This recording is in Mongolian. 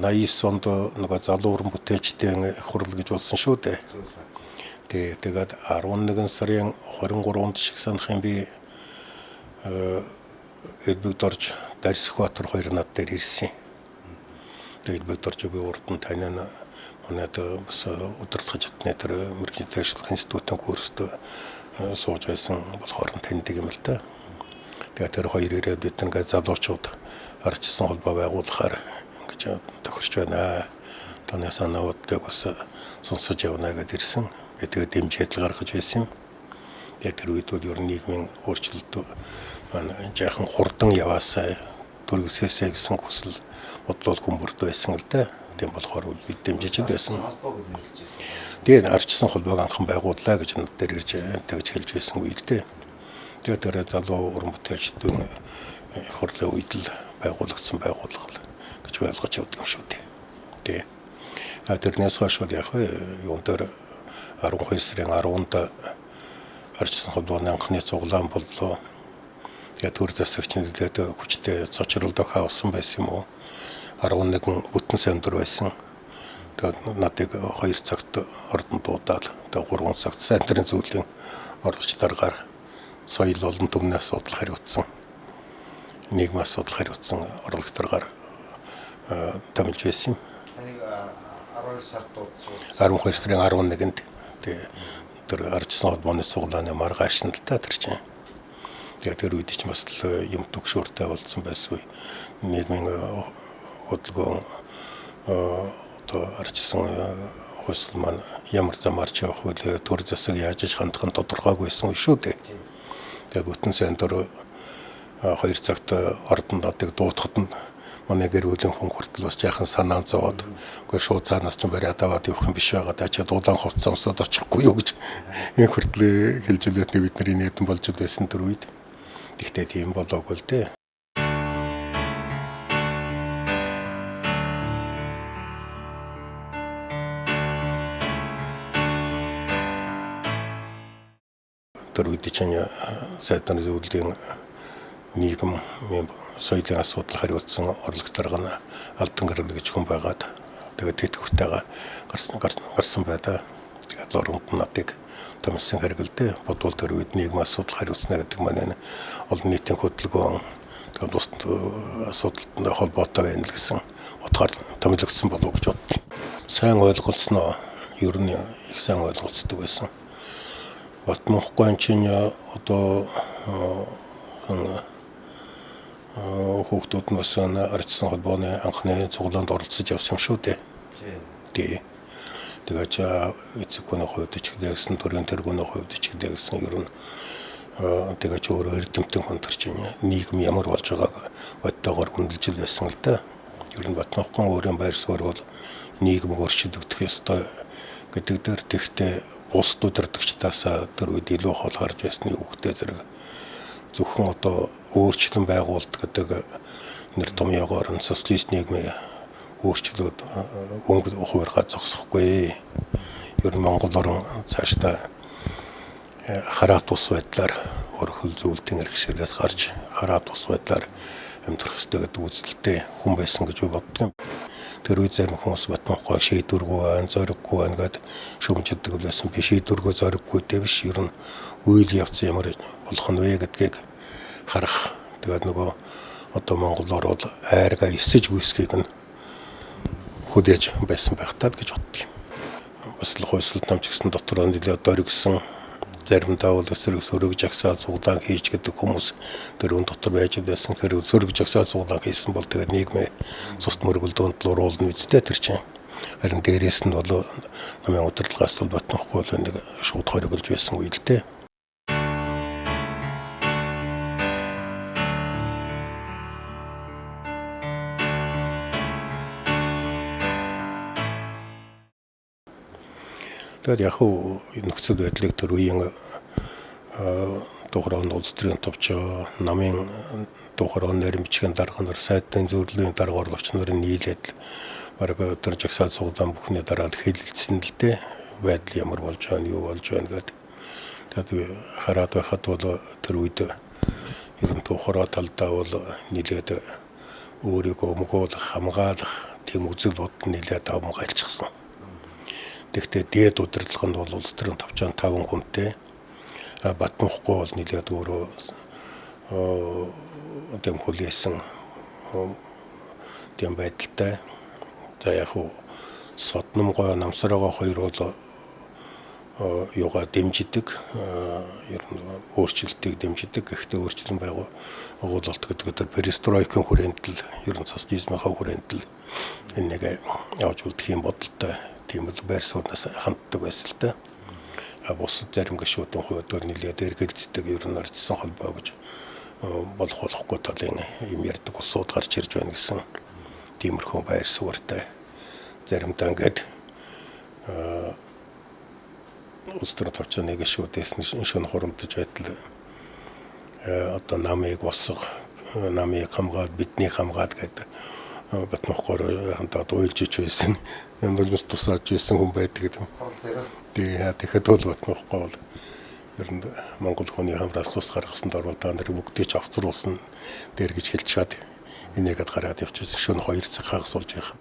89 онд нөгөө залуу уран бүтээлчдийн хурал гэж болсон шүү дээ. Тэгээд 11 сарын 23-нд шиг санах юм би Элбэг Дорж Дарсхбаатар хоёр над дээр ирсэн. Тэгээд Элбэг Дорж би урд нь танина манайд бас удирдах чадны тэр мэрэгжлийн ажлын институтын курст сууж байсан болохоор таньдаг юм л да. Тэгээд тэр хоёр ирээд бид ингээд залуучууд арчсан холбоо байгуулахаар ингэж тохирч байна. Таны санаудыг бас сонсож явна гэдээ ирсэн. Тэгээд дэмжиж гаргаж байсан юм. Тэгээд тэр үед бол ер нь нийгмийн өөрчлөлт маань жаахан хурдан яваасаа дүргсээсэ гэсэн хүсэл бодлол хүмүүрт байсан л да. Тийм болохоор бид дэмжиж байсан. Тэгээд арчсан холбоог анхан байгууллаа гэж над дээр ирж тэгж хэлж байсан үйл дээ. Тэгээд тэр залуу уран бүтээлчдийн хурлын үед л байгуулагдсан байгууллага гэж ойлгож явдаг юм шүү дээ. Тэгээд тэрнээс хойш яг юун дээр 12 сарын 10-нд арчсан холбооны анхны цуглаан боллоо. Тэгээд төр засагчны дэд хүчтэй цочролдог хаасан байсан юм уу? 11 бүтэн сандр байсан. Тэгээд надыг 2 цагт ордон дуудаад тэгээд 3 цагт сандрын зүйлийн орлогч даргаар соёл болон түмний асуудал хариуцсан. Нийгмийн асуудал хариуцсан орлогч даргаар томилж байсан. Таныг 12 сард дуудсан. 12 сарын 11-нд тэр арчсан холбооны цуглааны маргааш нь л та тэр чинь. Тэгээд тэр үед ч бас юм төгшөөртэй болсон байсан. Нийгмийн хөдөлгөөн арчсан хөлсөл маань ямар замаарч явах вэ? Төр засаг яаж хандах нь тодорхойгүй байсан шүү дээ. Тэгээд бүтэн сандр 2 цагт ордон датыг дуутахад нь манай гэр бүлийн хүн хүртэл бас яахан санаа зовоод үгүй шууд цаанаас ч бариад аваад явах юм биш байгаа. Даа чи дулаан хувцсамсаад очихгүй юу гэж энэ хүртэл хэлж илүүтний бидний нэтэн болж байсан тэр үед. Гэхдээ тийм болоогүй л дээ. Тэр үед чинь сайдны зөвлөлийн нийгэм соёлын асуудал хариуцсан орлогч дарга Алтан гэрэл гэж хүн байгаад тэгээд тэтгэвртэйгээ гарсан байдаг. Тэгээд оронд надыг томилсон хэрэгэлдэ. Бодвол тэр үед нийгмийн асуудал хариуцна гэдэг маань олон нийтийн хөдөлгөөн тэгээд ус асуудалтай холбоотой байна л гэсэн утгаар томилогдсон болов уу гэж боддог. Сайн ойлголцсноо ер нь их сайн ойлголцдог байсан. Батмохгүйн чинь одоо хүүхдүүд нь бас арчсан холбооны анхны цуглаанд оролцож явсан шүү дээ. Тэгээд эцэг хүний хувьд ч гэсэн төрийн тэргүүний хувьд ч гэсэн ер нь тэгээд өөрөө эрдэмтэн хүн төр чинь нийгэм ямар болж байгааг бодтойгоор хөндлөж байсан л да. Ер нь Батмохгүйн өөрийн байр суурь бол нийгэм өөрчлөгдөх ёстой гэдэг дээр тэгтээ бус удирдагчдаас тэр үед илүү хол гарч байсны үгтэй зэрэг зөвхөн одоо өөрчлөлт байгуулалт гэдэг нэр томьёогоор нь социалист нийгмийн өөрчлөлт өнгө хуваарьгаа зогсохгүй. Ер нь Монгол орн цаашдаа хараат ус байдлаар өрхөл зүйлтийн хэрэгшээлээс гарч хараат ус байдлаар амьдрах ёстой гэдэг үзэлтэй хүн байсан гэж боддог юм. Тэр үед зарим хүмүүс Батмохгой шийдвэргүй байна, зориггүй байна гэд шүмжиддэг байсан. Би шийдвэргүй зориггүйтэй биш. Ер нь үйл явц ямар болох нь вэ гэдгийг харах. Тэгээд нөгөө одоо монголоор бол айргаа эсэж гүйсхийг нь хүлээж байсан байх таа гэж боддог юм. Бас л хойсолт намч гэсэн дотор нэлээд дөргсөн заримдаа бол сөрөг жагсаа цуглаан хийж гэдэг хүмүүс дөрөв дотор байж байсан. Хэрэг сөрөг жагсаа цуглаан хийсэн бол тэгээд нийгмийн цус мөргөлдөөнд л оруулна үсттэй тэр чинь. Харин дээрээс нь бол намын удирдлагаас бол Батмохгой бол нэг шууд хориглож байсан үйл дээ. Тэгээд яг нөхцөл байдлыг тэр үеийн тухайн улс төрийн товч намын тухайн нэрмчгийн дарга нар сайдын зөвлөлийн дарга орлогч нарын нийлээд бараг тэр жагсаал цуглаан бүхний дараад хэлэлцсэн л дээ. Байдал ямар болж байна, юу болж байна гэдэг. Тэгээд хараад байхад бол тэр үед ер нь тухайн талдаа бол нийлээд өөрийгөө өмгөөлөх, хамгаалах тийм үзэл бодол нэлээд даван гайлчихсан. Тэгэхдээ дээд удирдлаганд бол улс төрийн төвчөн 5 хүнтэй Батмахгүй бол нэлээд өөрөө тийм хүлээсэн тийм байдалтай. За яг уу Содномгой Намсараагаа хоёр бол юугаа дэмждэг, ер нь өөрчлөлтийг дэмждэг. Гэхдээ өөрчлөлт байгуулалт гэдэг нь перестройкын хүрээнд л ер нь социализмын хүрээнд л энийг явж үлдэх юм бодолтой тийм л байр сууриас ханддаг байсан л та. Бусад зарим гишүүдийн хувьд бол нэлээд эргэлздэг ер нь оржсон холбоо гэж болох болохгүй талын юм ярьдаг улсууд гарч ирж байна гэсэн тиймэрхүү байр суурьтай. Заримдаа ингээд улс төрийн төвчний гишүүдээс шөнө хуралдаж байтал одоо намыг босго, намыг хамгаал, бидний хамгаал гэдэг Батмахгүй хандаад уйлж ич байсан. Энд бол бас тусааж байсан хүн байдаг гэдэг. Тэгэхээр бол Батмахгүй бол ер нь Монгол хүний хамраас тус гаргасанд орвол та нарыг бүгдийг ч авцруулсан дээр гэж хэлж чад энийгэд гараад явчихсан. Шөнө 2 цаг хагас болж байхад.